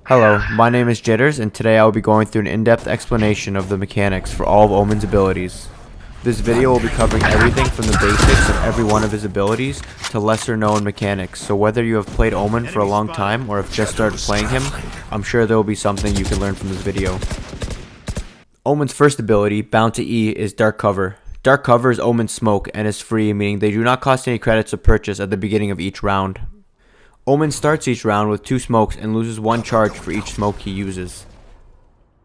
Hello, my name is Jitterz, and today I will be going through an in-depth explanation of the mechanics for all of Omen's abilities. This video will be covering everything from the basics of every one of his abilities to lesser known mechanics, so whether you have played Omen for a long time or have just started playing him, I'm sure there will be something you can learn from this video. Omen's first ability, bound to E, is Dark Cover. Dark Cover is Omen's smoke and is free, meaning they do not cost any credits to purchase at the beginning of each round. Omen starts each round with 2 smokes and loses 1 charge for each smoke he uses.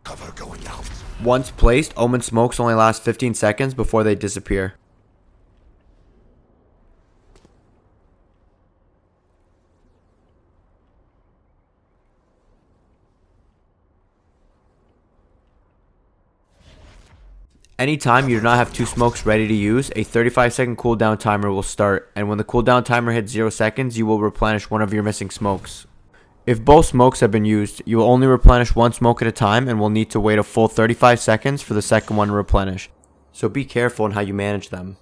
Cover going out. Once placed, Omen smokes only last 15 seconds before they disappear. Anytime you do not have 2 smokes ready to use, a 35-second cooldown timer will start, and when the cooldown timer hits 0 seconds, you will replenish one of your missing smokes. If both smokes have been used, you will only replenish 1 smoke at a time and will need to wait a full 35 seconds for the second one to replenish, so be careful in how you manage them.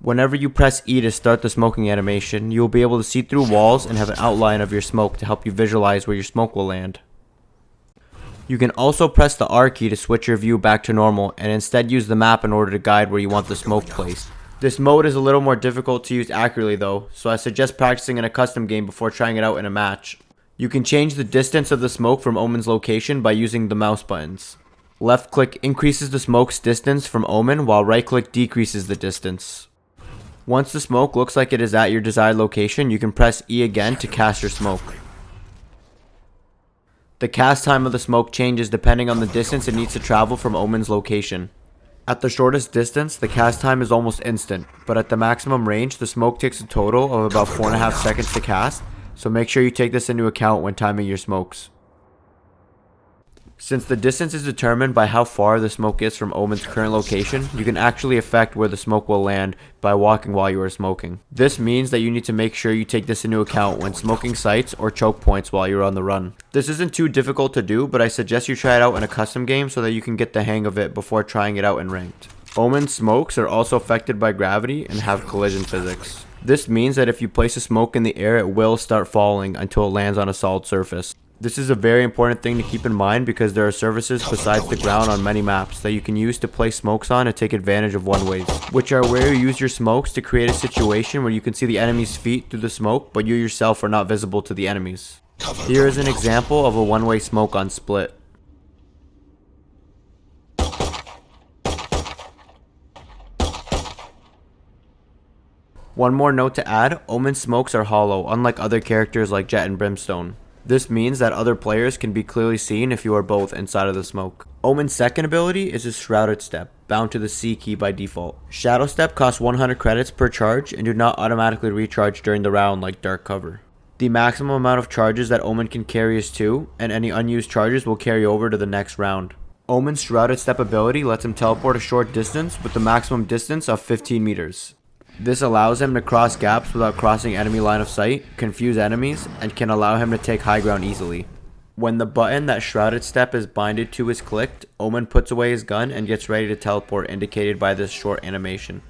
Whenever you press E to start the smoking animation, you will be able to see through walls and have an outline of your smoke to help you visualize where your smoke will land. You can also press the R key to switch your view back to normal and instead use the map in order to guide where you want the smoke placed. This mode is a little more difficult to use accurately though, so I suggest practicing in a custom game before trying it out in a match. You can change the distance of the smoke from Omen's location by using the mouse buttons. Left click increases the smoke's distance from Omen while right click decreases the distance. Once the smoke looks like it is at your desired location, you can press E again to cast your smoke. The cast time of the smoke changes depending on the distance it needs to travel from Omen's location. At the shortest distance, the cast time is almost instant, but at the maximum range, the smoke takes a total of about 4.5 seconds to cast, so make sure you take this into account when timing your smokes. Since the distance is determined by how far the smoke is from Omen's current location, you can actually affect where the smoke will land by walking while you are smoking. This means that you need to make sure you take this into account when smoking sites or choke points while you're on the run. This isn't too difficult to do, but I suggest you try it out in a custom game so that you can get the hang of it before trying it out in ranked. Omen's smokes are also affected by gravity and have collision physics. This means that if you place a smoke in the air, it will start falling until it lands on a solid surface. This is a very important thing to keep in mind because there are surfaces besides the ground on many maps that you can use to place smokes on to take advantage of one-ways, which are where you use your smokes to create a situation where you can see the enemy's feet through the smoke, but you yourself are not visible to the enemies. Here is an example of a one-way smoke on split. One more note to add, Omen smokes are hollow, unlike other characters like Jet and Brimstone. This means that other players can be clearly seen if you are both inside of the smoke. Omen's second ability is his Shrouded step, bound to the C key by default. Shadow step costs 100 credits per charge and do not automatically recharge during the round like Dark Cover. The maximum amount of charges that Omen can carry is 2, and any unused charges will carry over to the next round. Omen's Shrouded step ability lets him teleport a short distance with the maximum distance of 15 meters. This allows him to cross gaps without crossing enemy line of sight, confuse enemies, and can allow him to take high ground easily. When the button that Shrouded step is binded to is clicked, Omen puts away his gun and gets ready to teleport, indicated by this short animation.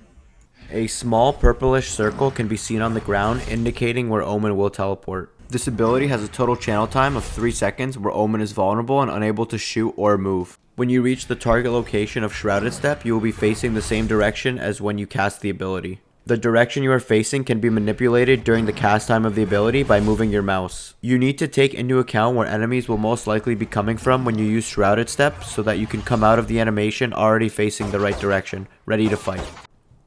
A small purplish circle can be seen on the ground, indicating where Omen will teleport. This ability has a total channel time of 3 seconds where Omen is vulnerable and unable to shoot or move. When you reach the target location of Shrouded step, you will be facing the same direction as when you cast the ability. The direction you are facing can be manipulated during the cast time of the ability by moving your mouse. You need to take into account where enemies will most likely be coming from when you use Shrouded step so that you can come out of the animation already facing the right direction, ready to fight.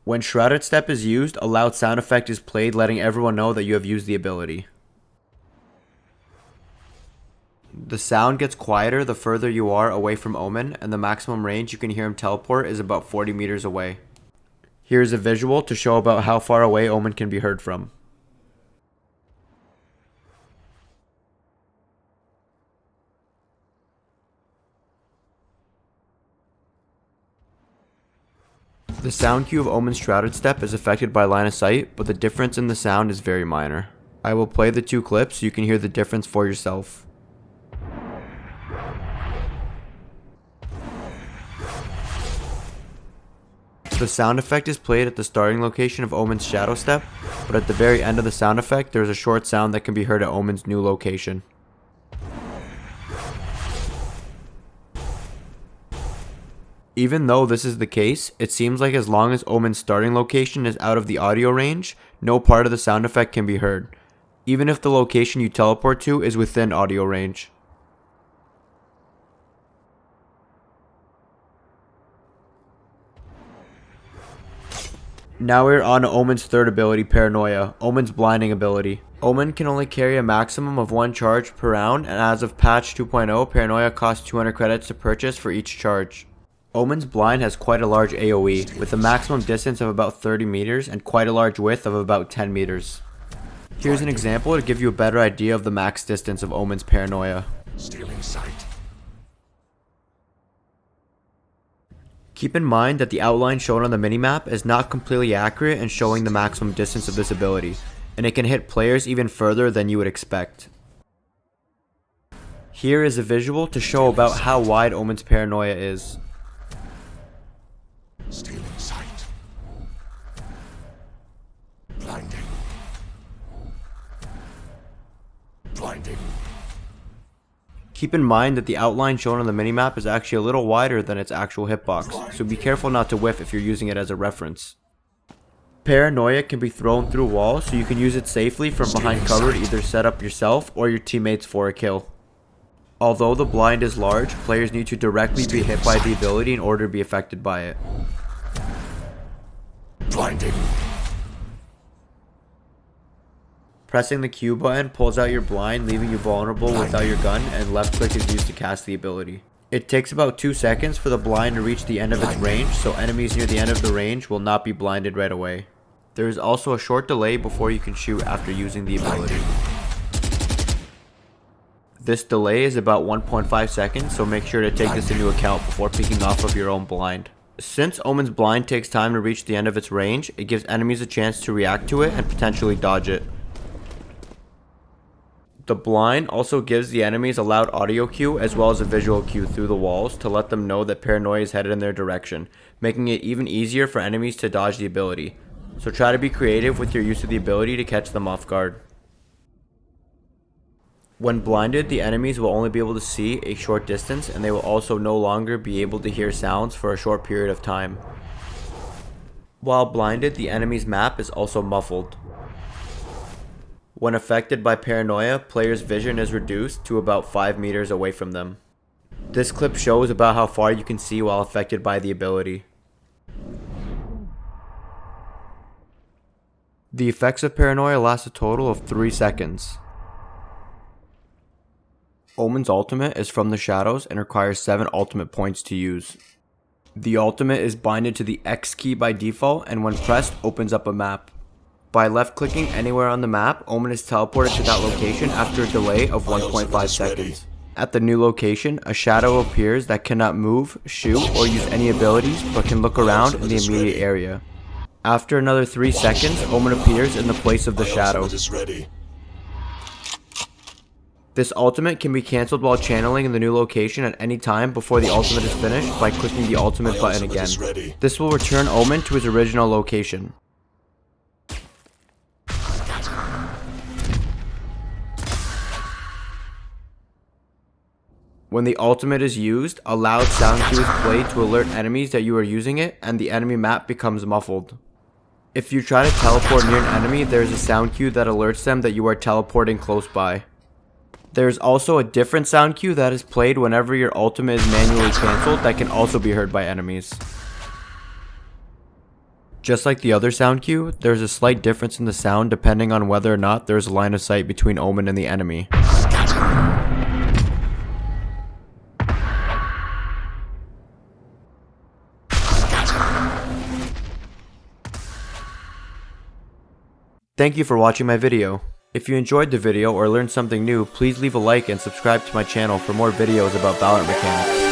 When Shrouded step is used, a loud sound effect is played letting everyone know that you have used the ability. The sound gets quieter the further you are away from Omen, and the maximum range you can hear him teleport is about 40 meters away. Here's a visual to show about how far away Omen can be heard from. The sound cue of Omen's Shrouded step is affected by line of sight, but the difference in the sound is very minor. I will play the 2 clips so you can hear the difference for yourself. The sound effect is played at the starting location of Omen's Shadow Step, but at the very end of the sound effect, there is a short sound that can be heard at Omen's new location. Even though this is the case, it seems like as long as Omen's starting location is out of the audio range, no part of the sound effect can be heard, even if the location you teleport to is within audio range. Now we're on to Omen's third ability, Paranoia, Omen's blinding ability. Omen can only carry a maximum of 1 charge per round, and as of patch 2.0, Paranoia costs 200 credits to purchase for each charge. Omen's blind has quite a large AoE, with a maximum distance of about 30 meters and quite a large width of about 10 meters. Here's an example to give you a better idea of the max distance of Omen's Paranoia. Stealing sight. Keep in mind that the outline shown on the minimap is not completely accurate in showing the maximum distance of this ability, and it can hit players even further than you would expect. Here is a visual to show about how wide Omen's Paranoia is. Stealing sight. Blinding. Blinding. Keep in mind that the outline shown on the minimap is actually a little wider than its actual hitbox, so be careful not to whiff if you're using it as a reference. Paranoia can be thrown through walls, so you can use it safely from behind cover to either set up yourself or your teammates for a kill. Although the blind is large, players need to directly be hit by the ability in order to be affected by it. Blinding. Pressing the Q button pulls out your blind, leaving you vulnerable without your gun, and left click is used to cast the ability. It takes about 2 seconds for the blind to reach the end of its range, so enemies near the end of the range will not be blinded right away. There is also a short delay before you can shoot after using the ability. This delay is about 1.5 seconds, so make sure to take this into account before picking off of your own blind. Since Omen's blind takes time to reach the end of its range, it gives enemies a chance to react to it and potentially dodge it. The blind also gives the enemies a loud audio cue as well as a visual cue through the walls to let them know that Paranoia is headed in their direction, making it even easier for enemies to dodge the ability. So try to be creative with your use of the ability to catch them off guard. When blinded, the enemies will only be able to see a short distance, and they will also no longer be able to hear sounds for a short period of time. While blinded, the enemy's map is also muffled. When affected by Paranoia, players' vision is reduced to about 5 meters away from them. This clip shows about how far you can see while affected by the ability. The effects of Paranoia last a total of 3 seconds. Omen's ultimate is from the shadows and requires 7 ultimate points to use. The ultimate is binded to the X key by default, and when pressed opens up a map. By left clicking anywhere on the map, Omen is teleported to that location after a delay of 1.5 seconds. At the new location, a shadow appears that cannot move, shoot, or use any abilities, but can look around in the immediate area. After another 3 seconds, Omen appears in the place of the shadow. This ultimate can be cancelled while channeling in the new location at any time before the ultimate is finished by clicking the ultimate button again. This will return Omen to his original location. When the ultimate is used, a loud sound cue is played to alert enemies that you are using it, and the enemy map becomes muffled. If you try to teleport near an enemy, there is a sound cue that alerts them that you are teleporting close by. There is also a different sound cue that is played whenever your ultimate is manually cancelled that can also be heard by enemies. Just like the other sound cue, there is a slight difference in the sound depending on whether or not there is a line of sight between Omen and the enemy. Thank you for watching my video. If you enjoyed the video or learned something new, please leave a like and subscribe to my channel for more videos about Valorant mechanics.